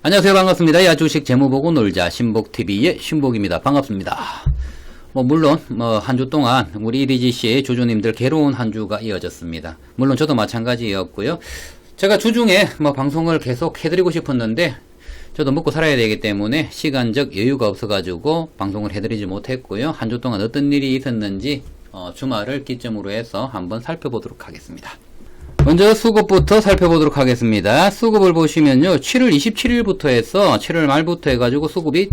안녕하세요. 반갑습니다. 야 주식 재무 보고 놀자 신복TV의 신복입니다. 반갑습니다. 물론 한 주 동안 우리 EDGC의 주주님들 괴로운 한 주가 이어졌습니다. 물론 저도 마찬가지였고요. 제가 주중에 방송을 계속 해드리고 싶었는데 저도 먹고 살아야 되기 때문에 시간적 여유가 없어가지고 방송을 해드리지 못했고요. 한 주 동안 어떤 일이 있었는지 주말을 기점으로 해서 한번 살펴보도록 하겠습니다. 먼저 수급부터 살펴보도록 하겠습니다. 수급을 보시면요, 7월 27일부터 해서 7월 말부터 해가지고 수급이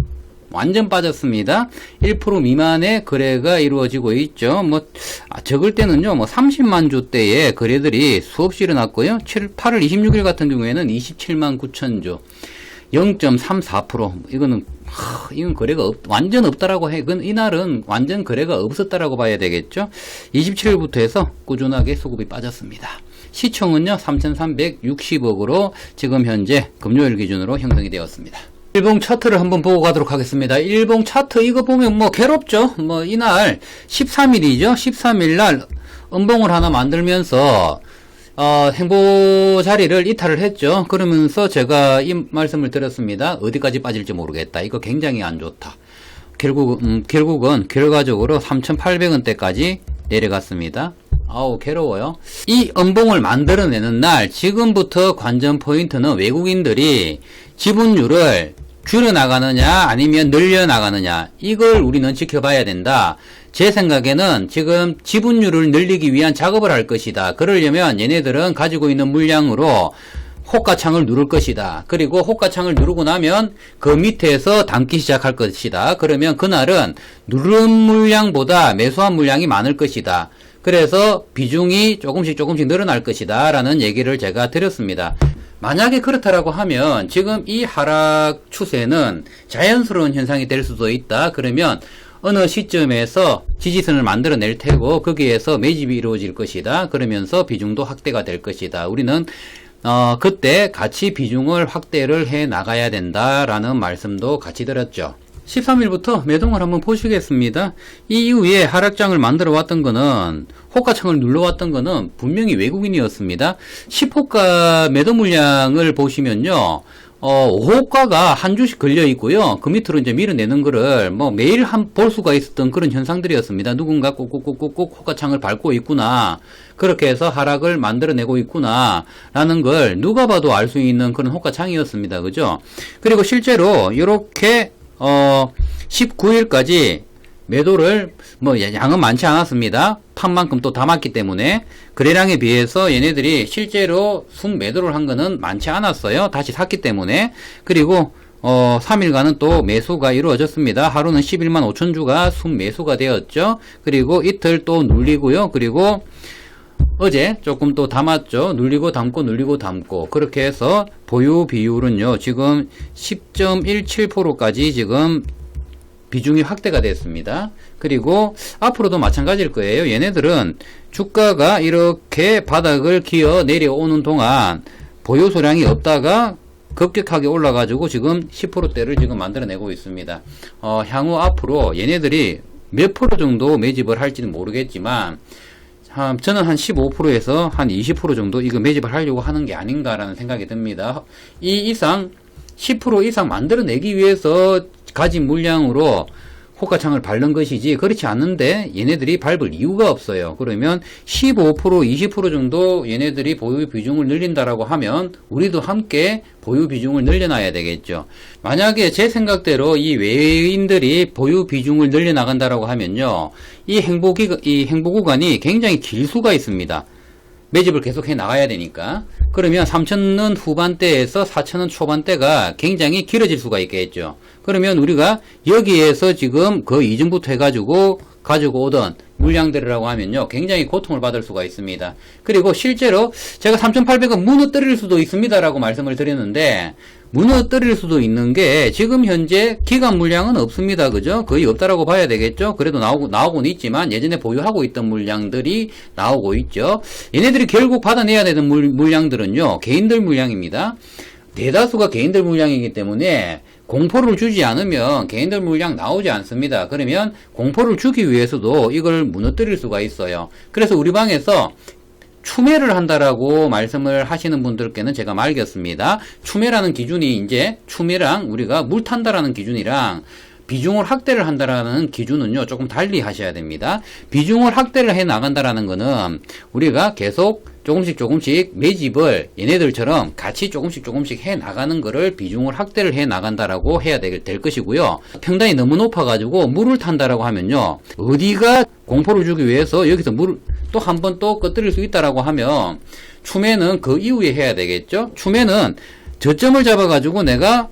완전 빠졌습니다. 1% 미만의 거래가 이루어지고 있죠. 적을 때는요, 30만 주대의 거래들이 수없이 일어났고요. 8월 26일 같은 경우에는 27만 9천 주. 0.34%. 이건 거래가 완전 없다라고 해. 이날은 완전 거래가 없었다라고 봐야 되겠죠. 27일부터 해서 꾸준하게 수급이 빠졌습니다. 시총은요, 3,360억으로 지금 현재 금요일 기준으로 형성이 되었습니다. 일봉 차트를 한번 보고 가도록 하겠습니다. 일봉 차트 이거 보면 괴롭죠. 이날 13일이죠. 13일날 음봉을 하나 만들면서 행보 자리를 이탈을 했죠. 그러면서 제가 이 말씀을 드렸습니다. 어디까지 빠질지 모르겠다. 이거 굉장히 안 좋다. 결국은 결과적으로 3,800원대까지 내려갔습니다. 아우 괴로워요. 이 음봉을 만들어내는 날 지금부터 관전 포인트는 외국인들이 지분율을 줄여나가느냐 아니면 늘려나가느냐, 이걸 우리는 지켜봐야 된다. 제 생각에는 지금 지분율을 늘리기 위한 작업을 할 것이다. 그러려면 얘네들은 가지고 있는 물량으로 호가창을 누를 것이다. 그리고 호가창을 누르고 나면 그 밑에서 담기 시작할 것이다. 그러면 그날은 누른 물량보다 매수한 물량이 많을 것이다. 그래서 비중이 조금씩 늘어날 것이다 라는 얘기를 제가 드렸습니다. 만약에 그렇다라고 하면 지금 이 하락 추세는 자연스러운 현상이 될 수도 있다. 그러면 어느 시점에서 지지선을 만들어낼 테고 거기에서 매집이 이루어질 것이다. 그러면서 비중도 확대가 될 것이다. 우리는 그때 같이 비중을 확대를 해 나가야 된다라는 말씀도 같이 드렸죠. 13일부터 매동을 한번 보시겠습니다. 이 이후에 하락장을 만들어 왔던 거는, 호가창을 눌러왔던 거는 분명히 외국인이었습니다. 10호가 매도 물량을 보시면요, 5호가가 한 주씩 걸려 있고요. 그 밑으로 이제 밀어내는 거를 매일 볼 수가 있었던 그런 현상들이었습니다. 누군가 꾹꾹꾹꾹 호가창을 밟고 있구나. 그렇게 해서 하락을 만들어내고 있구나. 라는 걸 누가 봐도 알 수 있는 그런 호가창이었습니다. 그죠? 그리고 실제로 이렇게 19일까지 매도를 양은 많지 않았습니다. 판 만큼 또 담았기 때문에 거래량에 비해서 얘네들이 실제로 순매도를 한 거는 많지 않았어요. 다시 샀기 때문에. 그리고 3일간은 또 매수가 이루어졌습니다. 하루는 11만 5천 주가 순매수가 되었죠. 그리고 이틀 또 눌리고요. 그리고 어제 조금 또 담았죠. 눌리고 담고 그렇게 해서 보유 비율은요, 지금 10.17%까지 지금 비중이 확대가 됐습니다. 그리고 앞으로도 마찬가지일 거예요. 얘네들은 주가가 이렇게 바닥을 기어 내려오는 동안 보유 소량이 없다가 급격하게 올라가지고 지금 10%대를 지금 만들어내고 있습니다. 향후 앞으로 얘네들이 몇 프로 정도 매집을 할지는 모르겠지만 저는 한 15%에서 한 20% 정도 이거 매집을 하려고 하는 게 아닌가라는 생각이 듭니다. 이 이상 10% 이상 만들어내기 위해서 가진 물량으로 호가창을 밟는 것이지, 그렇지 않는데 얘네들이 밟을 이유가 없어요. 그러면 15%, 20% 정도 얘네들이 보유 비중을 늘린다라고 하면 우리도 함께 보유 비중을 늘려놔야 되겠죠. 만약에 제 생각대로 이 외인들이 보유 비중을 늘려나간다라고 하면요, 이 행보 구간이 굉장히 길 수가 있습니다. 매집을 계속해 나가야 되니까. 그러면 3,000원 후반대에서 4,000원 초반대가 굉장히 길어질 수가 있겠죠. 그러면 우리가 여기에서 지금 그 이전부터 해가지고 가지고 오던 물량들이라고 하면요, 굉장히 고통을 받을 수가 있습니다. 그리고 실제로 제가 3,800원 무너뜨릴 수도 있습니다라고 말씀을 드렸는데, 무너뜨릴 수도 있는 게 지금 현재 기간 물량은 없습니다. 그죠? 거의 없다라고 봐야 되겠죠? 그래도 나오고는 있지만 예전에 보유하고 있던 물량들이 나오고 있죠. 얘네들이 결국 받아내야 되는 물량들은요, 개인들 물량입니다. 대다수가 개인들 물량이기 때문에 공포를 주지 않으면 개인들 물량 나오지 않습니다. 그러면 공포를 주기 위해서도 이걸 무너뜨릴 수가 있어요. 그래서 우리 방에서 추매를 한다라고 말씀을 하시는 분들께는 제가 말겠습니다. 추매라는 기준이 이제 추매랑 우리가 물 탄다라는 기준이랑 비중을 확대를 한다라는 기준은요, 조금 달리 하셔야 됩니다. 비중을 확대를 해 나간다라는 거는 우리가 계속 조금씩 매집을 얘네들처럼 같이 조금씩 해 나가는 거를 비중을 확대를 해 나간다라고 해야 될 것이고요. 평단이 너무 높아가지고 물을 탄다라고 하면요, 어디가 공포를 주기 위해서 여기서 물을 또 한 번 또 꺼뜨릴 수 있다라고 하면 추매는 그 이후에 해야 되겠죠. 추매는 저점을 잡아가지고 내가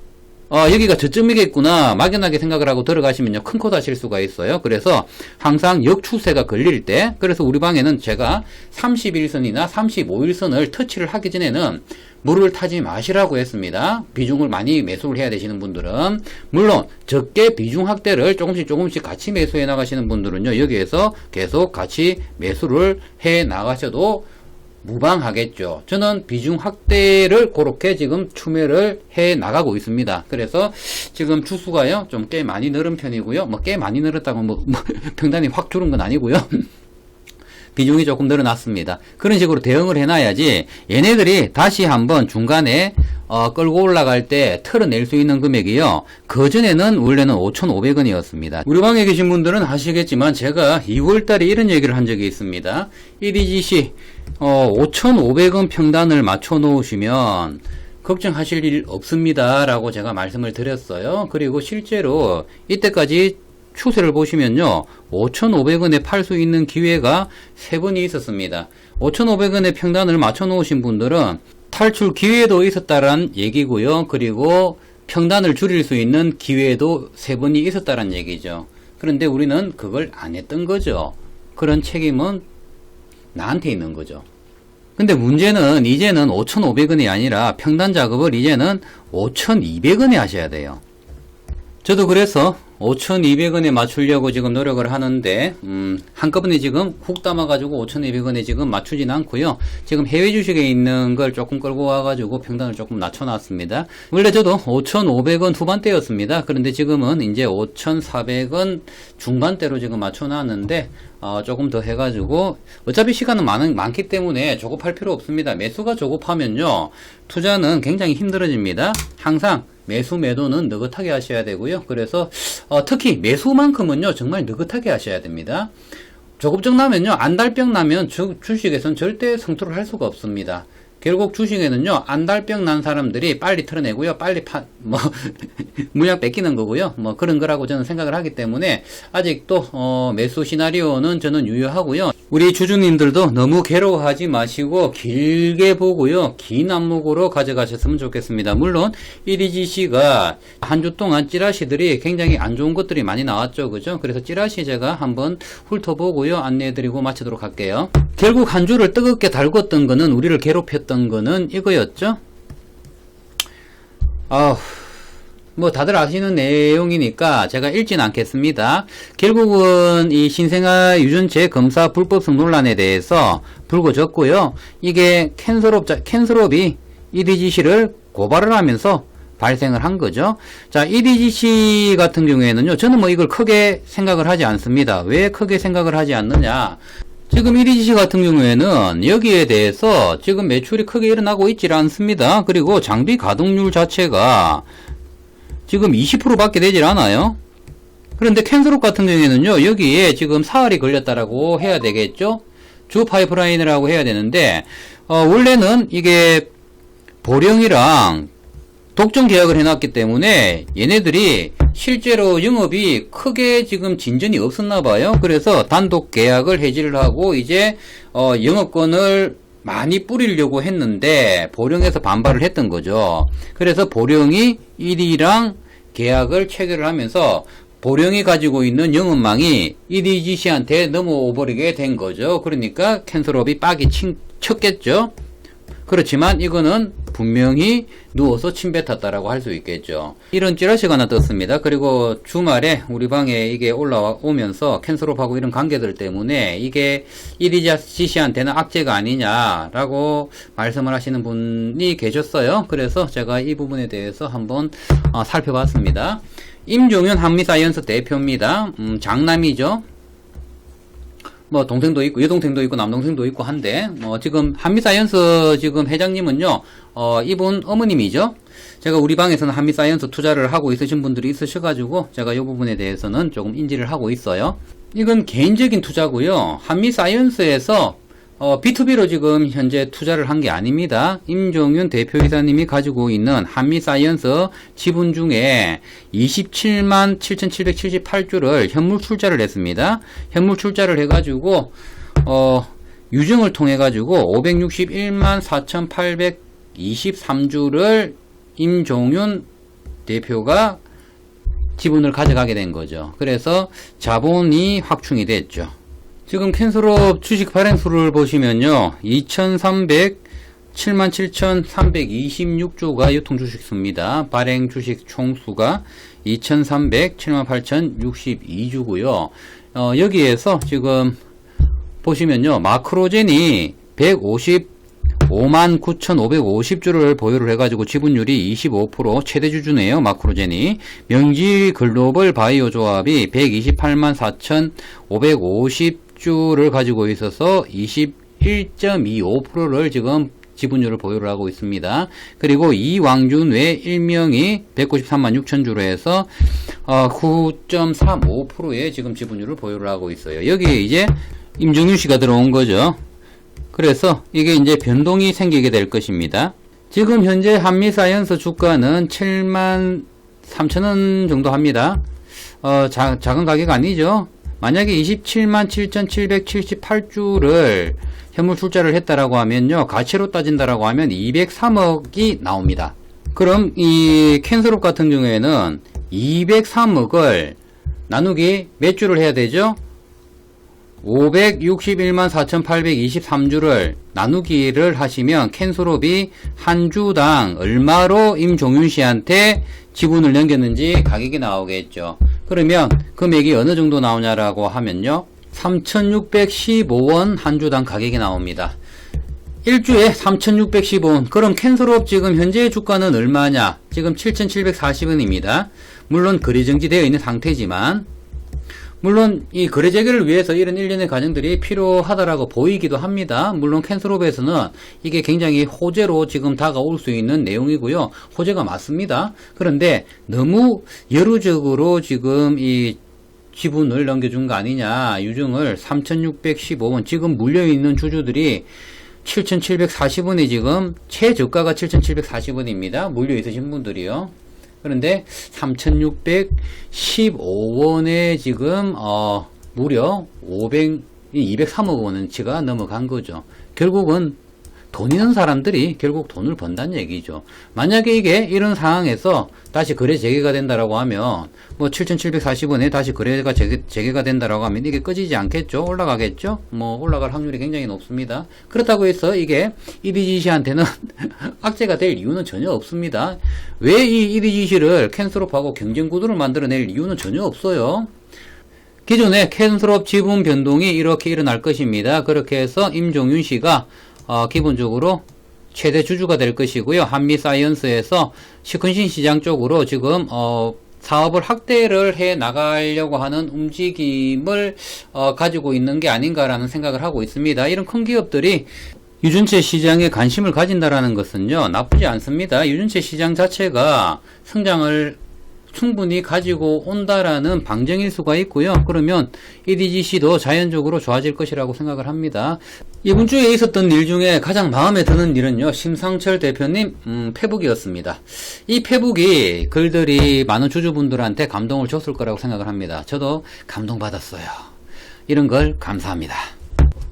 여기가 저점이겠구나 막연하게 생각을 하고 들어가시면요, 큰 코 다칠 수가 있어요. 그래서 항상 역추세가 걸릴 때, 그래서 우리 방에는 제가 31선이나 35일선을 터치를 하기 전에는 물을 타지 마시라고 했습니다. 비중을 많이 매수를 해야 되시는 분들은. 물론 적게 비중 확대를 조금씩 같이 매수해 나가시는 분들은요, 여기에서 계속 같이 매수를 해 나가셔도 무방하겠죠. 저는 비중 확대를 그렇게 지금 추매를 해 나가고 있습니다. 그래서 지금 주수가요, 좀 꽤 많이 늘은 편이고요. 뭐 꽤 많이 늘었다고 평단이 확 줄은 건 아니고요. 비중이 조금 늘어났습니다. 그런 식으로 대응을 해놔야지 얘네들이 다시 한번 중간에 끌고 올라갈 때 털어낼 수 있는 금액이요, 그전에는 원래는 5,500원이었습니다. 우리 방에 계신 분들은 아시겠지만 제가 2월달에 이런 얘기를 한 적이 있습니다. EDGC 5,500원 평단을 맞춰 놓으시면 걱정하실 일 없습니다 라고 제가 말씀을 드렸어요. 그리고 실제로 이때까지 추세를 보시면요, 5,500원에 팔 수 있는 기회가 3번이 있었습니다. 5,500원의 평단을 맞춰 놓으신 분들은 탈출 기회도 있었다란 얘기고요. 그리고 평단을 줄일 수 있는 기회도 3번이 있었다란 얘기죠. 그런데 우리는 그걸 안 했던 거죠. 그런 책임은 나한테 있는 거죠. 근데 문제는 이제는 5,500원이 아니라 평단 작업을 이제는 5,200원에 하셔야 돼요. 저도 그래서 5,200원에 맞추려고 지금 노력을 하는데 한꺼번에 지금 훅 담아가지고 5,200원에 지금 맞추진 않고요. 지금 해외 주식에 있는 걸 조금 끌고 와가지고 평단을 조금 낮춰놨습니다. 원래 저도 5,500원 후반대였습니다. 그런데 지금은 이제 5,400원 중반대로 지금 맞춰놨는데 조금 더 해가지고 어차피 시간은 많기 때문에 조급할 필요 없습니다. 매수가 조급하면요, 투자는 굉장히 힘들어집니다. 항상 매수 매도는 느긋하게 하셔야 되고요. 그래서 특히 매수만큼은요, 정말 느긋하게 하셔야 됩니다. 조급증 나면요, 안달병 나면 주식에선 절대 성투를 할 수가 없습니다. 결국 주식에는요, 안달병 난 사람들이 빨리 털어내고요, 빨리 물량 뺏기는 거고요, 그런 거라고 저는 생각을 하기 때문에 아직도 매수 시나리오는 저는 유효하고요. 우리 주주님들도 너무 괴로워하지 마시고 길게 보고요, 긴 안목으로 가져가셨으면 좋겠습니다. 물론 EDGC가 한 주 동안 찌라시들이 굉장히 안 좋은 것들이 많이 나왔죠, 그죠? 그래서 찌라시 제가 한번 훑어보고요, 안내해드리고 마치도록 할게요. 결국 한 주를 뜨겁게 달궜던 거는, 우리를 괴롭혔던 거는 이거였죠. 다들 아시는 내용이니까 제가 읽진 않겠습니다. 결국은 이 신생아 유전체 검사 불법성 논란에 대해서 불거졌고요. 이게 캔슬업이 EDGC를 고발을 하면서 발생을 한 거죠. 자, EDGC 같은 경우에는요, 저는 이걸 크게 생각을 하지 않습니다. 왜 크게 생각을 하지 않느냐? 지금 EDGC 같은 경우에는 여기에 대해서 지금 매출이 크게 일어나고 있질 않습니다. 그리고 장비 가동률 자체가 지금 20%밖에 되질 않아요. 그런데 캔슬업 같은 경우에는요, 여기에 지금 사활이 걸렸다라고 해야 되겠죠? 주 파이프라인이라고 해야 되는데, 원래는 이게 보령이랑 독점 계약을 해놨기 때문에 얘네들이 실제로 영업이 크게 지금 진전이 없었나 봐요. 그래서 단독 계약을 해지를 하고 이제 영업권을 많이 뿌리려고 했는데 보령에서 반발을 했던 거죠. 그래서 보령이 1위랑 계약을 체결을 하면서 보령이 가지고 있는 영업망이 EDGC한테 넘어오버리게 된 거죠. 그러니까 캔슬업이 빡이 쳤겠죠. 그렇지만 이거는 분명히 누워서 침 뱉었다라고 할 수 있겠죠. 이런 찌라시가 하나 떴습니다. 그리고 주말에 우리 방에 이게 올라오면서 캔슬업하고 이런 관계들 때문에 이게 EDGC한테는 악재가 아니냐라고 말씀을 하시는 분이 계셨어요. 그래서 제가 이 부분에 대해서 한번 살펴봤습니다. 임종윤 한미사이언스 대표입니다. 장남이죠. 뭐 동생도 있고 여동생도 있고 남동생도 있고 한데 지금 한미사이언스 지금 회장님은요 이분 어머님이죠. 제가 우리 방에서는 한미사이언스 투자를 하고 있으신 분들이 있으셔가지고 제가 이 부분에 대해서는 조금 인지를 하고 있어요. 이건 개인적인 투자고요. 한미사이언스에서 B2B로 지금 현재 투자를 한 게 아닙니다. 임종윤 대표이사님이 가지고 있는 한미사이언스 지분 중에 27만 7,778주를 현물 출자를 했습니다. 현물 출자를 해가지고 유증을 통해가지고 561만 4,823주를 임종윤 대표가 지분을 가져가게 된 거죠. 그래서 자본이 확충이 됐죠. 지금 캔솔업 주식 발행수를 보시면요. 27,326주가 유통주식수입니다. 발행 주식 총수가 2,378,062주고요. 여기에서 지금 보시면요. 마크로젠이 155만9,550주를 보유를 해가지고 지분율이 25% 최대 주주네요. 마크로젠이. 명지 글로벌 바이오 조합이 128만 4,550주를 가지고 있어서 21.25%를 지금 지분율을 보유를 하고 있습니다. 그리고 이왕준 외 일명이 193만 6천주로 해서 9.35%의 지금 지분율을 보유를 하고 있어요. 여기에 이제 임종윤 씨가 들어온 거죠. 그래서 이게 이제 변동이 생기게 될 것입니다. 지금 현재 한미사이언스 주가는 7만 3천원 정도 합니다. 작은 가격 아니죠. 만약에 27만 7,778주를 현물 출자를 했다라고 하면요. 가치로 따진다라고 하면 203억이 나옵니다. 그럼 이 캔슬업 같은 경우에는 203억을 나누기 몇 주를 해야 되죠? 561만 4,823주를 나누기를 하시면 캔솔업이 한 주당 얼마로 임종윤 씨한테 지분을 넘겼는지 가격이 나오겠죠. 그러면 금액이 어느 정도 나오냐라고 하면요. 3,615원 한 주당 가격이 나옵니다. 일주에 3,615원. 그럼 캔솔업 지금 현재 주가는 얼마냐? 지금 7,740원입니다. 물론 거래정지되어 있는 상태지만 물론 이 거래 재개를 위해서 이런 일련의 과정들이 필요하다라고 보이기도 합니다. 물론 캔슬업에서는 이게 굉장히 호재로 지금 다가올 수 있는 내용이고요. 호재가 맞습니다. 그런데 너무 여루적으로 지금 이 지분을 넘겨준 거 아니냐. 유증을 3,615원 지금 물려있는 주주들이 7,740원이 지금 최저가가 7,740원입니다. 물려있으신 분들이요. 그런데 3,615원에 지금 무려 203억 원어치가 넘어간 거죠. 결국은 돈 있는 사람들이 결국 돈을 번다는 얘기죠. 만약에 이게 이런 상황에서 다시 거래 재개가 된다라고 하면 뭐 7,740원에 다시 거래가 재개가 된다라고 하면 이게 꺼지지 않겠죠? 올라가겠죠? 뭐 올라갈 확률이 굉장히 높습니다. 그렇다고 해서 이게 EDGC한테는 악재가 될 이유는 전혀 없습니다. 왜 이 EDGC를 캔슬업하고 경쟁 구도를 만들어낼 이유는 전혀 없어요. 기존에 캔슬업 지분 변동이 이렇게 일어날 것입니다. 그렇게 해서 임종윤 씨가 기본적으로 최대 주주가 될 것이고요. 한미사이언스에서 시컨신 시장 쪽으로 지금 사업을 확대를 해 나가려고 하는 움직임을 가지고 있는 게 아닌가라는 생각을 하고 있습니다. 이런 큰 기업들이 유전체 시장에 관심을 가진다라는 것은요, 나쁘지 않습니다. 유전체 시장 자체가 성장을 충분히 가지고 온다라는 방정일 수가 있고요. 그러면 EDGC도 자연적으로 좋아질 것이라고 생각을 합니다. 이번 주에 있었던 일 중에 가장 마음에 드는 일은요, 심상철 대표님 페북이었습니다. 이 페북이 글들이 많은 주주분들한테 감동을 줬을 거라고 생각을 합니다. 저도 감동받았어요. 이런 걸 감사합니다.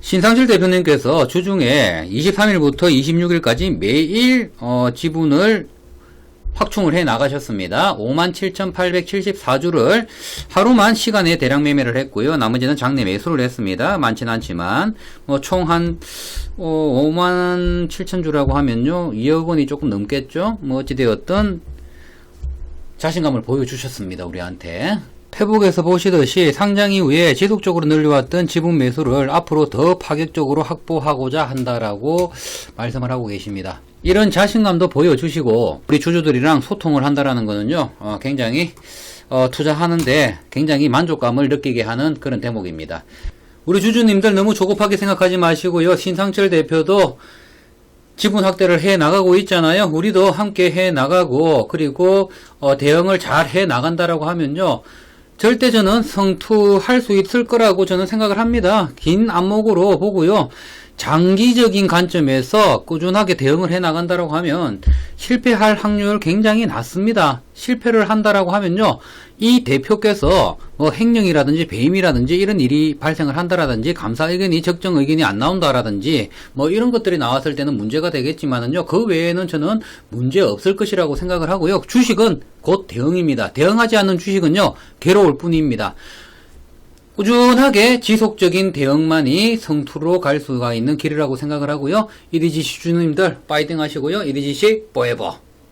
신상철 대표님께서 주중에 23일부터 26일까지 매일 지분을 확충을 해 나가셨습니다. 57,874주를 하루만 시간에 대량 매매를 했고요. 나머지는 장내 매수를 했습니다. 많지는 않지만 총 한 57,000주라고 하면요, 2억 원이 조금 넘겠죠. 어찌되었든 자신감을 보여주셨습니다. 우리한테. 페북에서 보시듯이 상장 이후에 지속적으로 늘려왔던 지분 매수를 앞으로 더 파격적으로 확보하고자 한다라고 말씀을 하고 계십니다. 이런 자신감도 보여주시고 우리 주주들이랑 소통을 한다라는 거는요, 굉장히 투자하는데 굉장히 만족감을 느끼게 하는 그런 대목입니다. 우리 주주님들 너무 조급하게 생각하지 마시고요. 신상철 대표도 지분 확대를 해 나가고 있잖아요. 우리도 함께 해 나가고, 그리고 대응을 잘 해 나간다라고 하면요, 절대 저는 성투할 수 있을 거라고 저는 생각을 합니다. 긴 안목으로 보고요, 장기적인 관점에서 꾸준하게 대응을 해 나간다라고 하면 실패할 확률 굉장히 낮습니다. 실패를 한다라고 하면요, 이 대표께서 뭐 횡령이라든지 배임이라든지 이런 일이 발생을 한다라든지 감사 의견이 적정 의견이 안 나온다라든지 뭐 이런 것들이 나왔을 때는 문제가 되겠지만은요, 그 외에는 저는 문제 없을 것이라고 생각을 하고요. 주식은 곧 대응입니다. 대응하지 않는 주식은요, 괴로울 뿐입니다. 꾸준하게 지속적인 대응만이 성투로 갈 수가 있는 길이라고 생각을 하고요. EDGC 주주님들 파이팅 하시고요. EDGC 포에버.